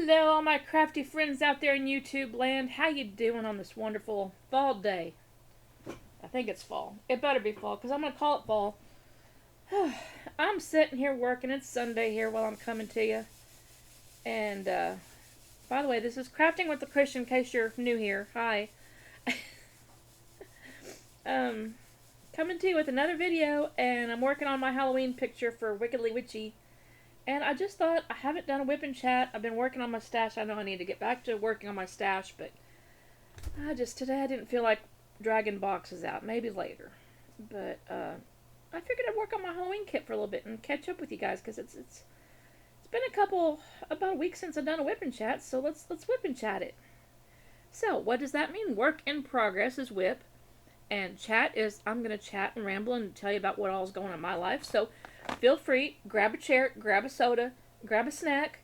Hello, all my crafty friends out there in YouTube land. How you doing on this wonderful fall day? I think it's fall. It better be fall, because I'm going to call it fall. I'm sitting here working. It's Sunday here while I'm coming to you. And, by the way, this is Crafting with the Christian, in case you're new here. Hi. um, Coming to you with another video, and I'm working on my Halloween picture for Wickedly Witchy. And I just thought, I haven't done a whip and chat. I've been working on my stash. I know I need to get back to working on my stash, but today I didn't feel like dragging boxes out. Maybe later. But, I figured I'd work on my Halloween kit for a little bit and catch up with you guys, because it's been about a week since I've done a whip and chat, so let's whip and chat it. So, what does that mean? Work in progress is whip, and chat is I'm going to chat and ramble and tell you about what all's going on in my life. So, feel free, grab a chair, grab a soda, grab a snack,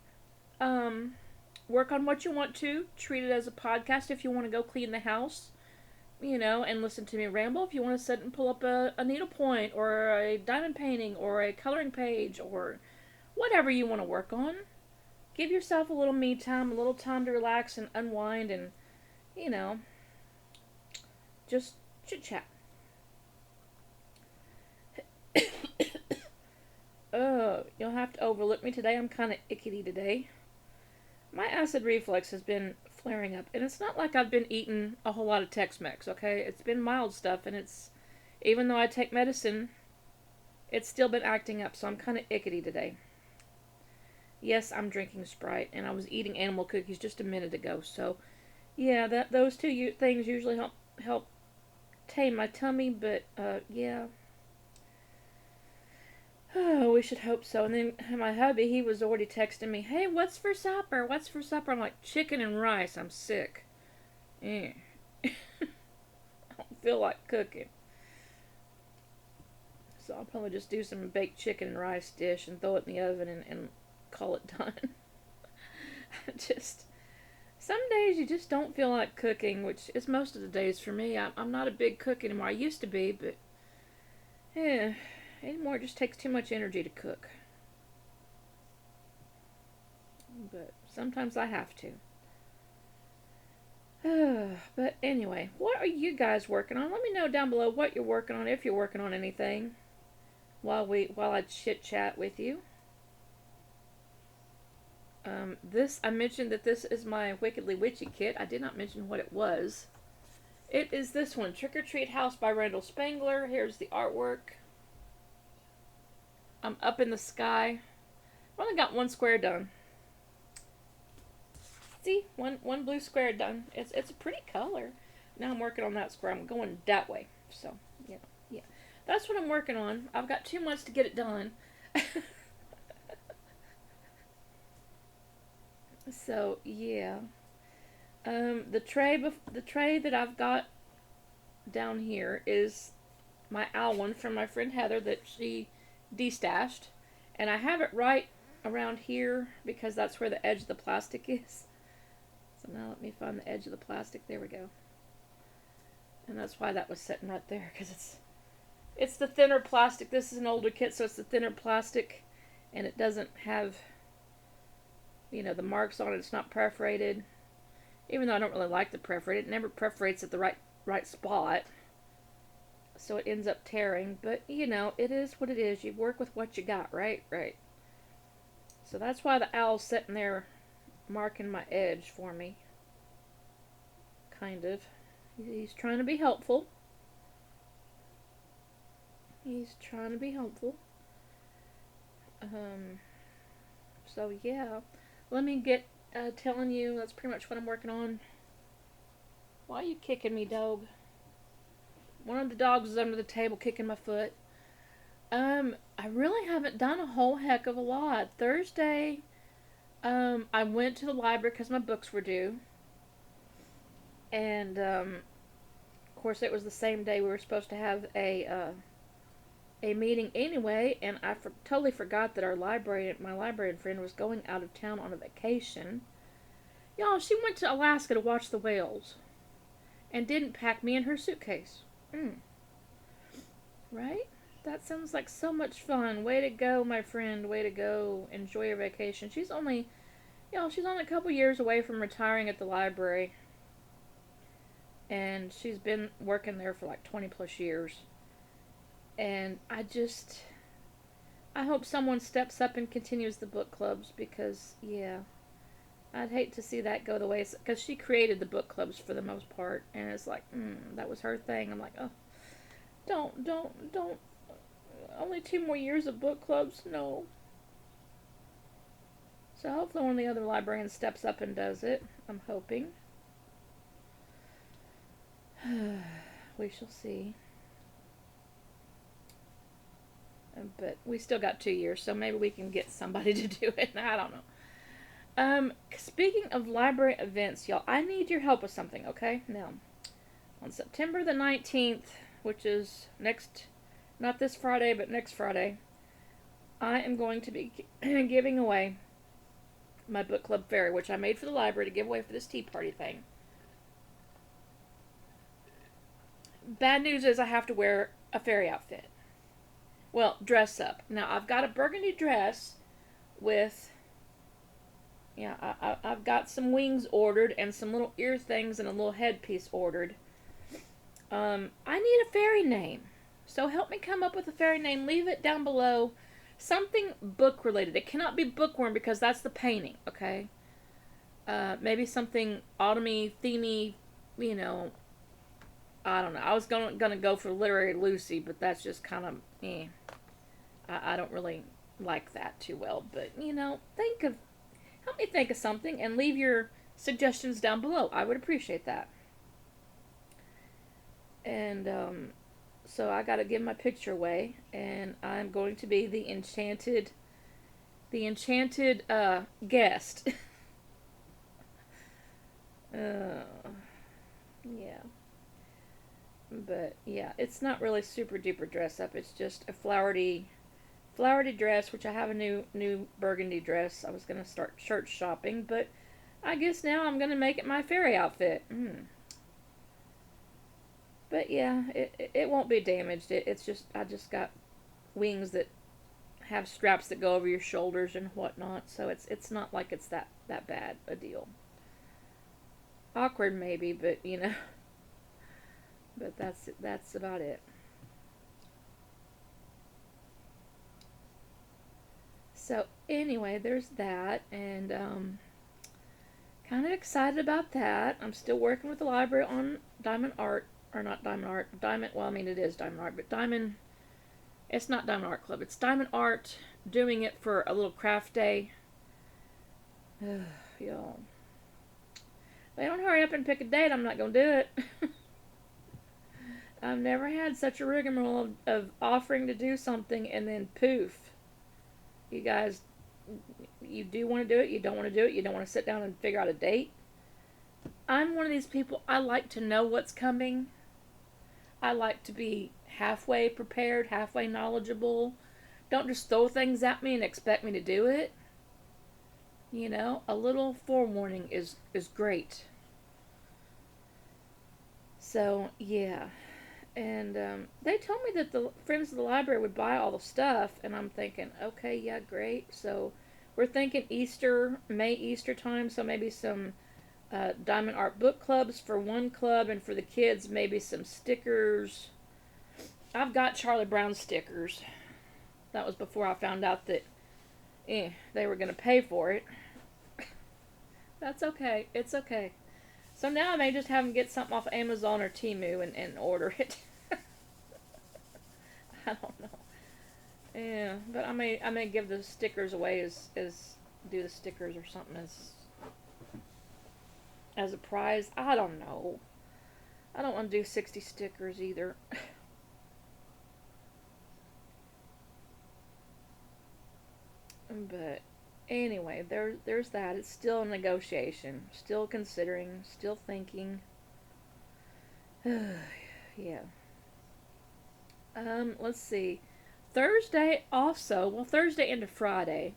work on what you want to, treat it as a podcast if you want to go clean the house, and listen to me ramble. If you want to sit and pull up a needlepoint or a diamond painting or a coloring page or whatever you want to work on, give yourself a little me time, a little time to relax and unwind and, just chit-chat. Oh, you'll have to overlook me today. I'm kind of ickety today. My acid reflux has been flaring up, and it's not like I've been eating a whole lot of Tex-Mex, okay? It's been mild stuff, and even though I take medicine, it's still been acting up, so I'm kind of ickety today. Yes, I'm drinking Sprite, and I was eating animal cookies just a minute ago, so yeah, those two things usually help tame my tummy, but yeah. Oh, we should hope so. And then my hubby, he was already texting me, "Hey, what's for supper? What's for supper?" I'm like, "Chicken and rice. I'm sick. I don't feel like cooking." So I'll probably just do some baked chicken and rice dish and throw it in the oven and call it done. Some days you just don't feel like cooking, which is most of the days for me. I'm not a big cook anymore. I used to be, but yeah. Anymore, it just takes too much energy to cook. But sometimes I have to. But anyway, what are you guys working on? Let me know down below what you're working on, if you're working on anything, while I chit chat with you. I mentioned that this is my Wickedly Witchy kit. I did not mention what it was. It is this one, Trick or Treat House by Randall Spangler. Here's the artwork. I'm up in the sky. I've only got one square done. See, one blue square done. It's a pretty color. Now I'm working on that square. I'm going that way. So yeah, that's what I'm working on. I've got 2 months to get it done. So yeah, the tray that I've got down here is my owl one from my friend Heather that she destashed, and I have it right around here because that's where the edge of the plastic is. So now let me find the edge of the plastic. There we go. And that's why that was sitting right there, because it's the thinner plastic. This is an older kit, so it's the thinner plastic, and it doesn't have the marks on it. It's not perforated, even though I don't really like the perforated. It never perforates at the right spot, so it ends up tearing. But it is what it is. You work with what you got, right? So that's why the owl's sitting there marking my edge for me. Kind of. He's trying to be helpful. So yeah, let me get telling you. That's pretty much what I'm working on. Why are you kicking me, dog? One of the dogs is under the table kicking my foot. I really haven't done a whole heck of a lot. Thursday, I went to the library because my books were due. And, of course, it was the same day we were supposed to have a meeting anyway, and I totally forgot that my librarian friend was going out of town on a vacation. Y'all, she went to Alaska to watch the whales and didn't pack me in her suitcase. Right? That sounds like so much fun. Way to go, my friend. Way to go. Enjoy your vacation. She's only You know, she's only a couple years away from retiring at the library. And she's been working there for like 20 plus years. And I hope someone steps up and continues the book clubs because, yeah, I'd hate to see that go the way, because she created the book clubs for the most part, and it's like, that was her thing. I'm like, oh, don't. Only 2 more years of book clubs? No. So hopefully one of the other librarians steps up and does it. I'm hoping. We shall see. But we still got 2 years, so maybe we can get somebody to do it. I don't know. Speaking of library events, y'all, I need your help with something, okay? Now, on September the 19th, which is not this Friday, but next Friday, I am going to be giving away my book club fairy, which I made for the library to give away for this tea party thing. Bad news is I have to wear a fairy outfit. Well, dress up. Now, I've got a burgundy dress with, I've got some wings ordered and some little ear things and a little headpiece ordered. I need a fairy name. So help me come up with a fairy name. Leave it down below. Something book related. It cannot be bookworm because that's the painting, okay? Maybe something autumny, themey, I don't know. I was gonna go for Literary Lucy, but that's just kind of I don't really like that too well. But help me think of something and leave your suggestions down below. I would appreciate that. And so I gotta give my picture away, and I'm going to be the enchanted guest. Yeah. But yeah, it's not really super duper dress up. It's just a flowery dress, which I have a new burgundy dress. I was gonna start church shopping, but I guess now I'm gonna make it my fairy outfit. But yeah, it won't be damaged. It's just I just got wings that have straps that go over your shoulders and whatnot, so it's not like it's that bad a deal. Awkward maybe, but but that's about it. So anyway, there's that, and kind of excited about that. I'm still working with the library on diamond art, or not diamond art, diamond. Well, I mean it is diamond art, but diamond. It's not Diamond Art Club. It's diamond art. Doing it for a little craft day. Y'all. If they don't hurry up and pick a date, I'm not gonna do it. I've never had such a rigmarole of offering to do something and then poof. You guys, you do want to do it, you don't want to do it, you don't want to sit down and figure out a date. I'm one of these people, I like to know what's coming. I like to be halfway prepared, halfway knowledgeable. Don't just throw things at me and expect me to do it. A little forewarning is great. So, yeah. And they told me that the Friends of the Library would buy all the stuff, and I'm thinking, okay, yeah, great. So we're thinking Easter time, so maybe some diamond art book clubs for one club, and for the kids, maybe some stickers. I've got Charlie Brown stickers. That was before I found out that they were going to pay for it. That's okay. It's okay. So now I may just have them get something off Amazon or Temu and order it. I don't know. Yeah, but I may give the stickers away as do the stickers or something as a prize. I don't know. I don't want to do 60 stickers either. But anyway, there's that. It's still a negotiation. Still considering. Still thinking. Yeah. Let's see. Thursday also. Well, Thursday into Friday.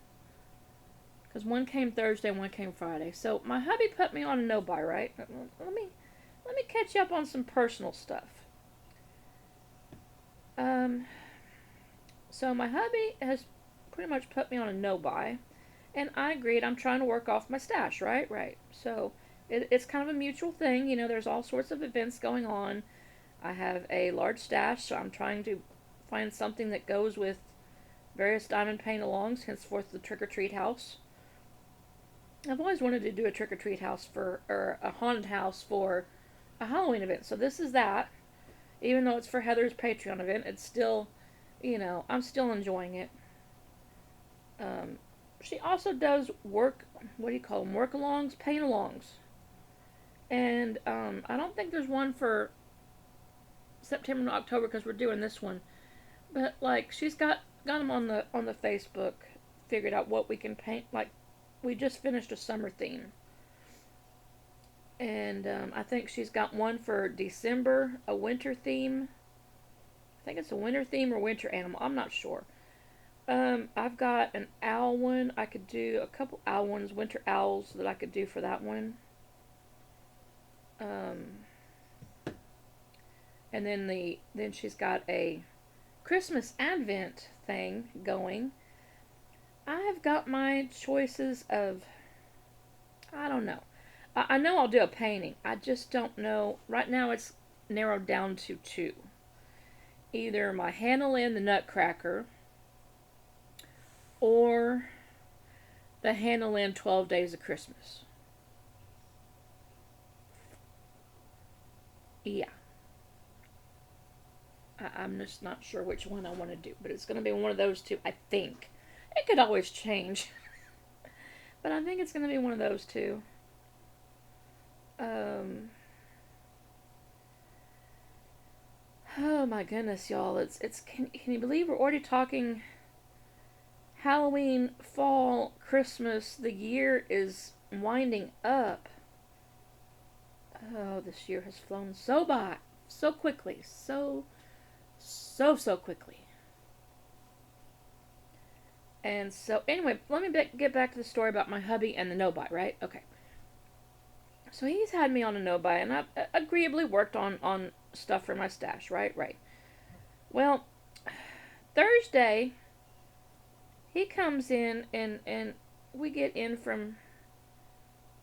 Because one came Thursday, one came Friday. So my hubby put me on a no-buy, right? Let me catch you up on some personal stuff. So my hubby has pretty much put me on a no-buy. And I agreed. I'm trying to work off my stash, right? Right. So it's kind of a mutual thing. You know, there's all sorts of events going on. I have a large stash, so I'm trying to find something that goes with various diamond paint alongs, henceforth the trick or treat house. I've always wanted to do a trick or treat house or a haunted house for a Halloween event. So this is that. Even though it's for Heather's Patreon event, it's still, I'm still enjoying it. Um, she also does work, what do you call them? Work alongs, paint alongs. And I don't think there's one for September and October because we're doing this one. But like she's got them on the Facebook, figured out what we can paint. Like we just finished a summer theme, and I think she's got one for December, a winter theme. I think it's a winter theme or winter animal. I'm not sure. I've got an owl one. I could do a couple owl ones, winter owls that I could do for that one. Um, and then she's got a Christmas Advent thing going. I have got my choices of, I don't know. I know I'll do a painting. I just don't know. Right now it's narrowed down to two. Either my Hannah Lynn the Nutcracker or the Hannah Lynn 12 Days of Christmas. Yeah. I'm just not sure which one I want to do, but it's going to be one of those two, I think. It could always change, but I think it's going to be one of those two. Oh my goodness, y'all! It's can you believe we're already talking Halloween, fall, Christmas? The year is winding up. Oh, this year has flown so quickly, so quickly. And so, anyway, let me get back to the story about my hubby and the no-buy, right? Okay. So he's had me on a no-buy, and I've agreeably worked on stuff for my stash, right? Right. Well, Thursday, he comes in, and we get in from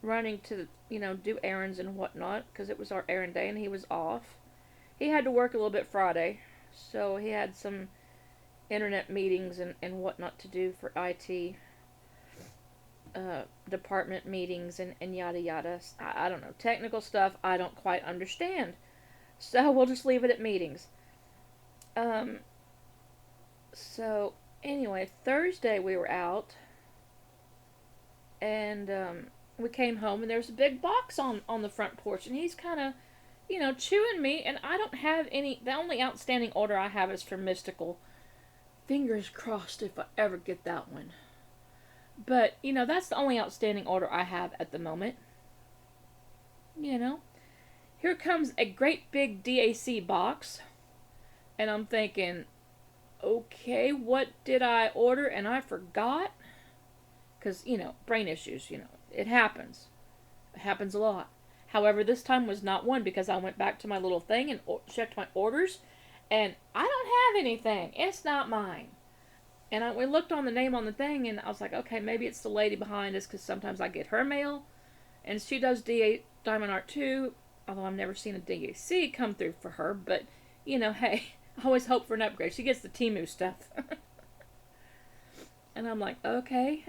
running to, do errands and whatnot, because it was our errand day, and he was off. He had to work a little bit Friday, so he had some internet meetings and whatnot to do for IT department meetings and yada yada. I don't know. Technical stuff I don't quite understand. So we'll just leave it at meetings. Um, so anyway, Thursday we were out and we came home and there's a big box on the front porch and he's kind of, chewing me and I don't have any. The only outstanding order I have is for Mystical. Fingers crossed if I ever get that one. But, that's the only outstanding order I have at the moment. Here comes a great big DAC box. And I'm thinking, okay, what did I order and I forgot? Because, brain issues, it happens. It happens a lot. However, this time was not one because I went back to my little thing and checked my orders. And I don't have anything. It's not mine. And we looked on the name on the thing, and I was like, okay, maybe it's the lady behind us, because sometimes I get her mail, and she does Diamond Art too, although I've never seen a DAC come through for her, but, hey, I always hope for an upgrade. She gets the Temu stuff. And I'm like, okay,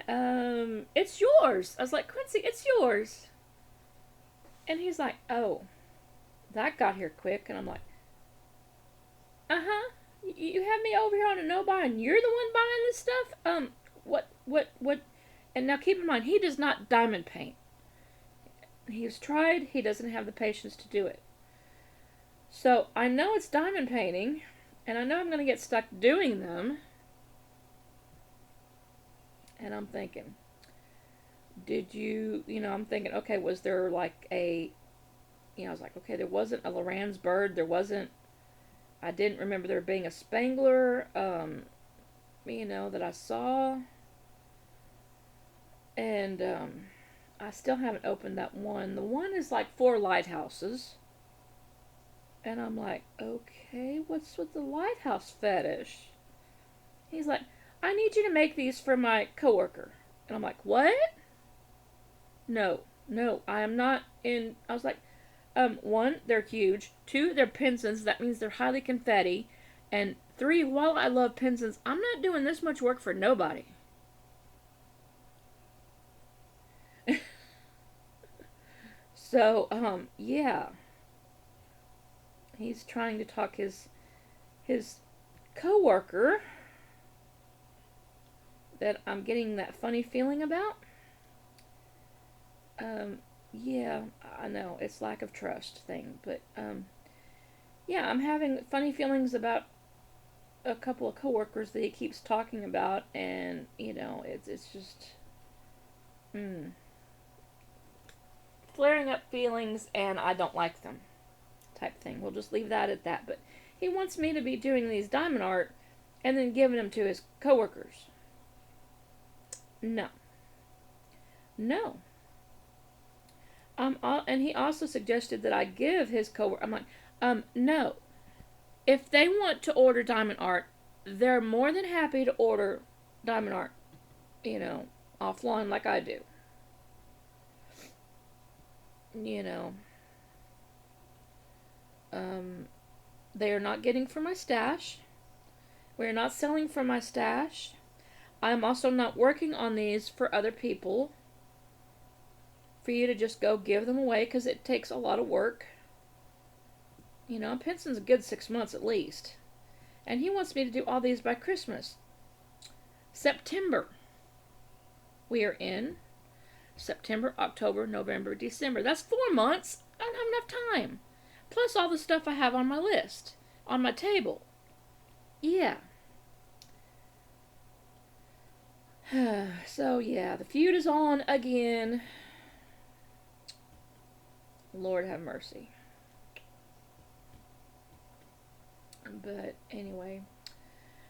it's yours. I was like, Quincy, it's yours. And he's like, oh, that got here quick. And I'm like, uh-huh. You have me over here on a no-buy and you're the one buying this stuff? What? And now keep in mind, he does not diamond paint. He's tried, he doesn't have the patience to do it. So, I know it's diamond painting, and I know I'm going to get stuck doing them. And I'm thinking, I'm thinking, okay, was there like I was like, okay, there wasn't a Loran's bird, I didn't remember there being a Spangler, that I saw. And, I still haven't opened that one. The one is like 4 lighthouses. And I'm like, okay, what's with the lighthouse fetish? He's like, I need you to make these for my coworker. And I'm like, what? No, no, I am not in. I was like, one, they're huge. Two, they're Pensons. That means they're highly confetti. And three, while I love Pensons, I'm not doing this much work for nobody. So, yeah. He's trying to talk his coworker that I'm getting that funny feeling about. Um, yeah, I know it's lack of trust thing, but yeah, I'm having funny feelings about a couple of coworkers that he keeps talking about, and it's just mm, flaring up feelings, and I don't like them, type thing. We'll just leave that at that. But he wants me to be doing these diamond art, and then giving them to his coworkers. No, no. And he also suggested that I give his coworker. I'm like, no. If they want to order diamond art, they're more than happy to order diamond art, you know, offline like I do. You know, um, they are not getting from my stash. We are not selling from my stash. I am also not working on these for other people. For you to just go give them away because it takes a lot of work. Penson's a good 6 months at least. And he wants me to do all these by Christmas. September. We are in September, October, November, December. That's 4 months. I don't have enough time. Plus all the stuff I have on my list, on my table. Yeah. So, yeah, the feud is on again. Lord have mercy. But anyway,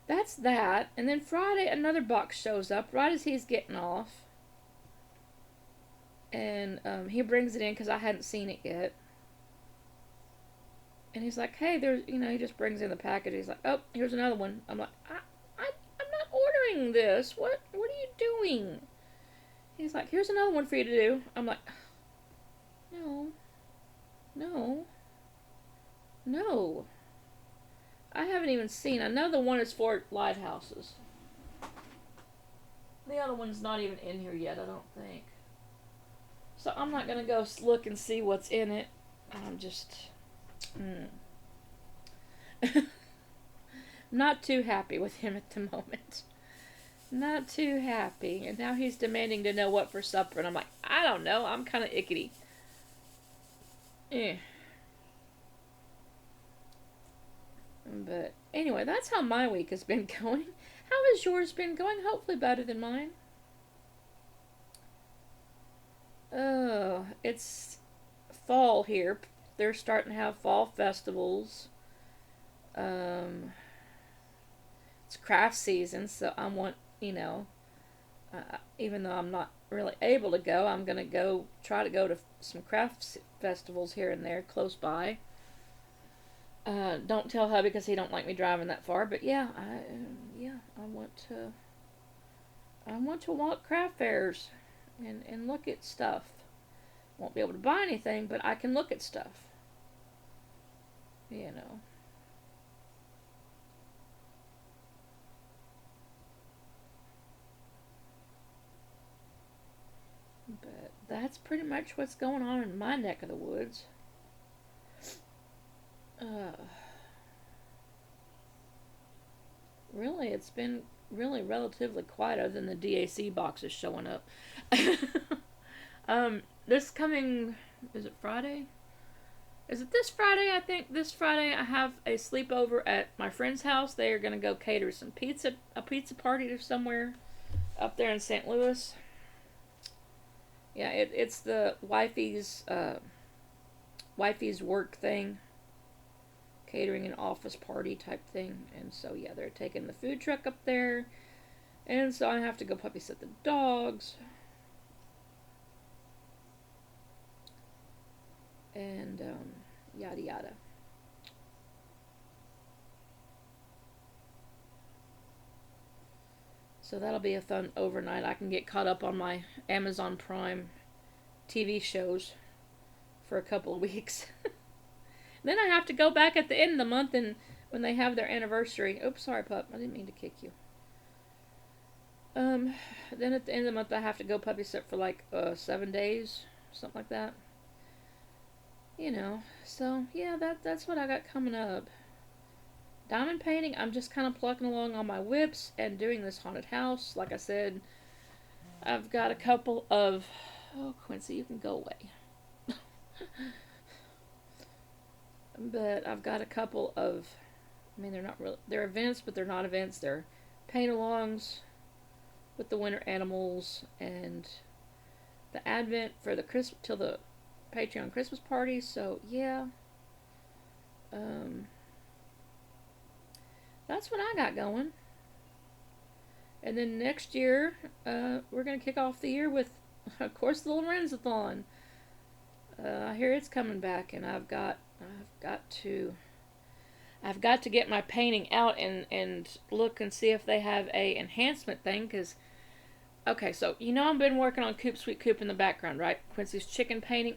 that's that. And then Friday, another box shows up right as he's getting off. And he brings it in because I hadn't seen it yet. And he's like, hey, he just brings in the package. He's like, oh, here's another one. I'm like, I'm not ordering this. What are you doing? He's like, here's another one for you to do. I'm like, no, no, no. I haven't even seen. I know the one is for lighthouses. The other one's not even in here yet, I don't think. So I'm not gonna go look and see what's in it. I'm just not too happy with him at the moment. Not too happy. And now he's demanding to know what for supper, and I'm like, I don't know. I'm kind of ickety. Eh. But anyway, that's how my week has been going. How has yours been going? Hopefully better than mine. Oh, it's fall here. They're starting to have fall festivals. It's craft season, so I want, even though I'm not really able to go, I'm going to try to go to some craft festivals here and there close by. Don't tell hubby because he don't like me driving that far. But yeah, I want to walk craft fairs and look at stuff. Won't be able to buy anything, but I can look at stuff. You know. But that's pretty much what's going on in my neck of the woods. Uh, really, it's been really relatively quiet other than the DAC boxes showing up. This coming, is it Friday? Is it this Friday? I think this Friday I have a sleepover at my friend's house. They are going to go cater some pizza, a pizza party to somewhere up there in St. Louis. Yeah, it's the wifey's work thing, catering an office party type thing. And so yeah, they're taking the food truck up there, and so I have to go puppy sit the dogs. And yada yada. So that'll be a fun overnight. I can get caught up on my Amazon Prime TV shows for a couple of weeks. Then I have to go back at the end of the month and when they have their anniversary. Oops, sorry, pup. I didn't mean to kick you. Then at the end of the month I have to go puppy sit for like 7 days, something like that. You know, so yeah, that's what I got coming up. Diamond painting, I'm just kind of plucking along on my whips and doing this haunted house. Like I said, I've got a couple of... Oh, Quincy, you can go away. But I've got a couple of... I mean, they're not really... They're events, but they're not events. They're paint-alongs with the winter animals and the Advent for the Christmas... till the Patreon Christmas party. So, yeah. That's what I got going. And then next year, we're going to kick off the year with, of course, the Lorenzathon. I hear it's coming back, and I've got to get my painting out and look and see if they have a enhancement thing, because, okay, so, you know I've been working on Coop Sweet Coop in the background, right? Quincy's chicken painting,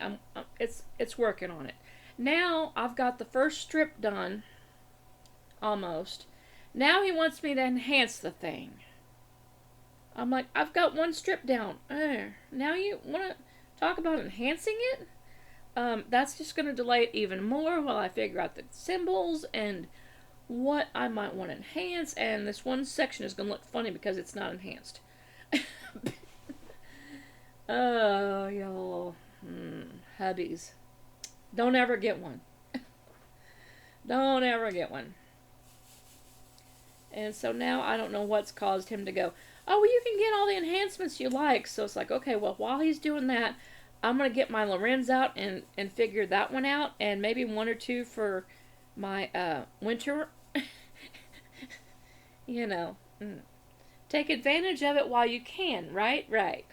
it's working on it. Now, I've got the first strip done, almost. Now he wants me to enhance the thing. I'm like, I've got one strip down. Now you want to talk about enhancing it? That's just going to delay it even more while I figure out the symbols and what I might want to enhance. And this one section is going to look funny because it's not enhanced. Oh, y'all. Hubbies. Don't ever get one. Don't ever get one. And so now I don't know what's caused him to go, oh, well, you can get all the enhancements you like. So it's like, okay, well, while he's doing that, I'm going to get my Lorenz out and figure that one out. And maybe one or two for my winter. You know. Take advantage of it while you can, right? Right.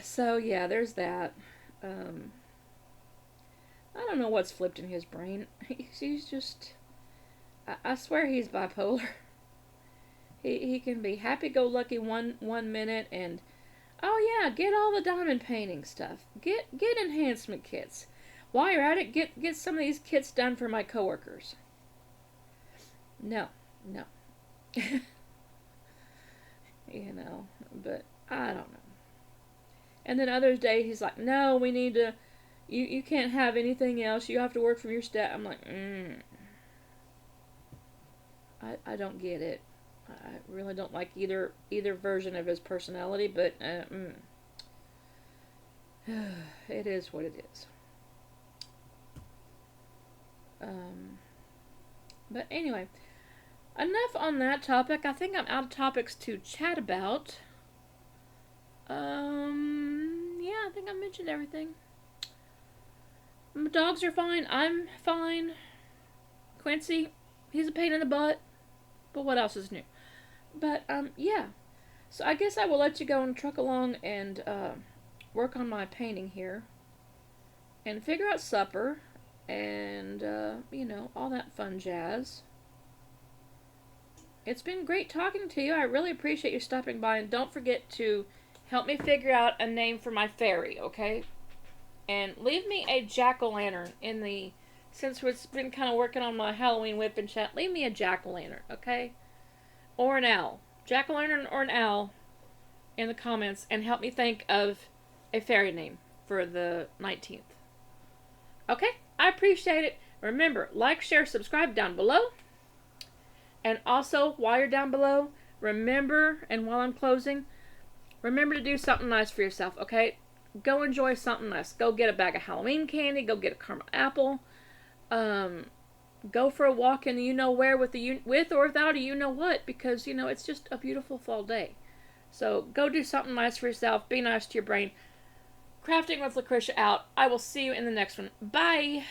So, yeah, there's that. I don't know what's flipped in his brain. He's just... I swear he's bipolar. He can be happy-go-lucky one minute and... Oh yeah, get all the diamond painting stuff. Get enhancement kits. While you're at it, get some of these kits done for my coworkers. No. You know, but I don't know. And then other days he's like, no, we need to... You can't have anything else. You have to work from your stat. I'm like, I don't get it. I really don't like either version of his personality, but it is what it is. But anyway, enough on that topic. I think I'm out of topics to chat about. Yeah, I think I mentioned everything. My dogs are fine. I'm fine. Quincy, he's a pain in the butt. But what else is new? But, yeah. So I guess I will let you go and truck along and, work on my painting here. And figure out supper. And, you know, all that fun jazz. It's been great talking to you. I really appreciate you stopping by. And don't forget to help me figure out a name for my fairy, okay? And leave me a jack-o'-lantern in the... Since we've been kind of working on my Halloween whip and chat, leave me a jack-o'-lantern, okay? Or an owl. Jack-o'-lantern or an owl in the comments. And help me think of a fairy name for the 19th. Okay? I appreciate it. Remember, like, share, subscribe down below. And also, while you're down below, remember, and while I'm closing, remember to do something nice for yourself, okay? Go enjoy something nice. Go get a bag of Halloween candy. Go get a caramel apple. Go for a walk in the you-know-where with or without a you-know-what, because, you know, it's just a beautiful fall day. So, go do something nice for yourself. Be nice to your brain. Crafting with Lucretia out. I will see you in the next one. Bye!